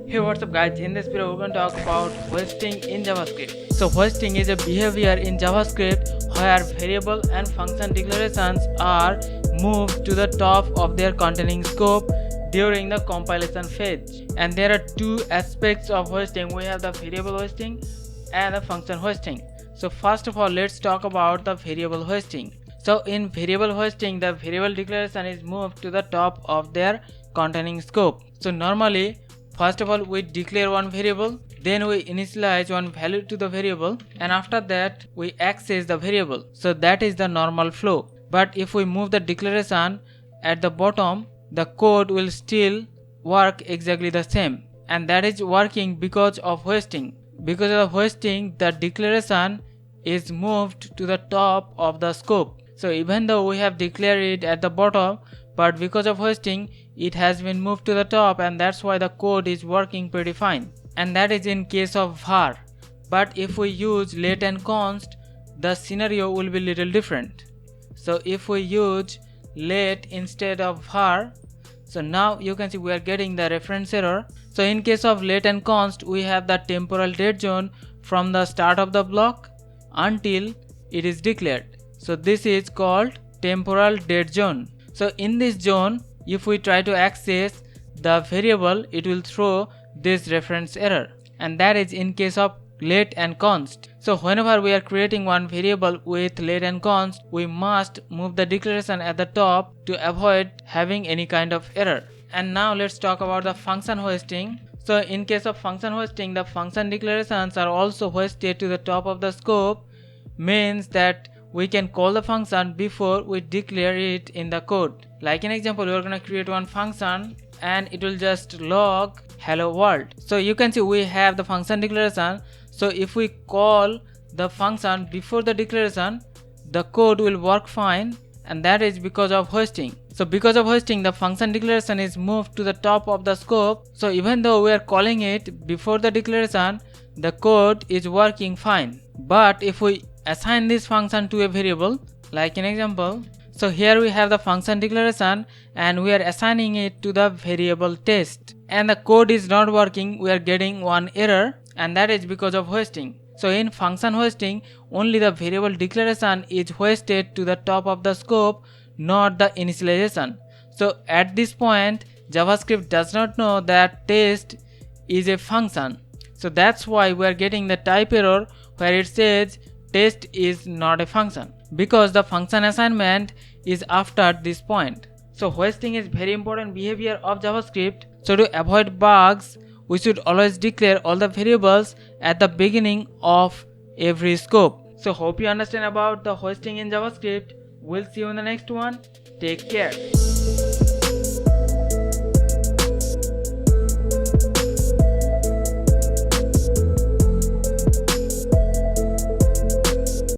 Hey, what's up guys, in this video we're going to talk about hoisting in JavaScript. So hoisting is a behavior in JavaScript where variable and function declarations are moved to the top of their containing scope during the compilation phase. And there are two aspects of hoisting. We have the variable hoisting and the function hoisting. So first of all, let's talk about the variable hoisting. So in variable hoisting, the variable declaration is moved to the top of their containing scope. So normally, first of all, we declare one variable, then we initialize one value to the variable, and after that we access the variable. So that is the normal flow. But if we move the declaration at the bottom, the code will still work exactly the same, and that is working because of hoisting. Because of hoisting, the declaration is moved to the top of the scope. So even though we have declared it at the bottom, but because of hoisting, it has been moved to the top, and that's why the code is working pretty fine. And that is in case of var. But if we use let and const, the scenario will be little different. So if we use let instead of var, so now you can see we are getting the reference error. So in case of let and const, we have the temporal dead zone from the start of the block until it is declared. So this is called temporal dead zone. So in this zone, if we try to access the variable, it will throw this reference error, and that is in case of let and const. So whenever we are creating one variable with let and const, we must move the declaration at the top to avoid having any kind of error. And now let's talk about the function hoisting. So in case of function hoisting, the function declarations are also hoisted to the top of the scope. Means that we can call the function before we declare it in the code. Like an example, we are going to create one function and it will just log hello world. So you can see we have the function declaration. So if we call the function before the declaration, the code will work fine, and that is because of hoisting. So because of hoisting, the function declaration is moved to the top of the scope. So even though we are calling it before the declaration, the code is working fine. But if we assign this function to a variable, like an example, so here we have the function declaration and we are assigning it to the variable test, and the code is not working, we are getting one error, and that is because of hoisting. So in function hoisting, only the variable declaration is hoisted to the top of the scope, not the initialization. So at this point, JavaScript does not know that test is a function. So that's why we are getting the type error where it says test is not a function, because the function assignment is after this point. So hoisting is very important behavior of JavaScript. So to avoid bugs, we should always declare all the variables at the beginning of every scope. So hope you understand about the hoisting in JavaScript. We'll see you in the next one. Take care.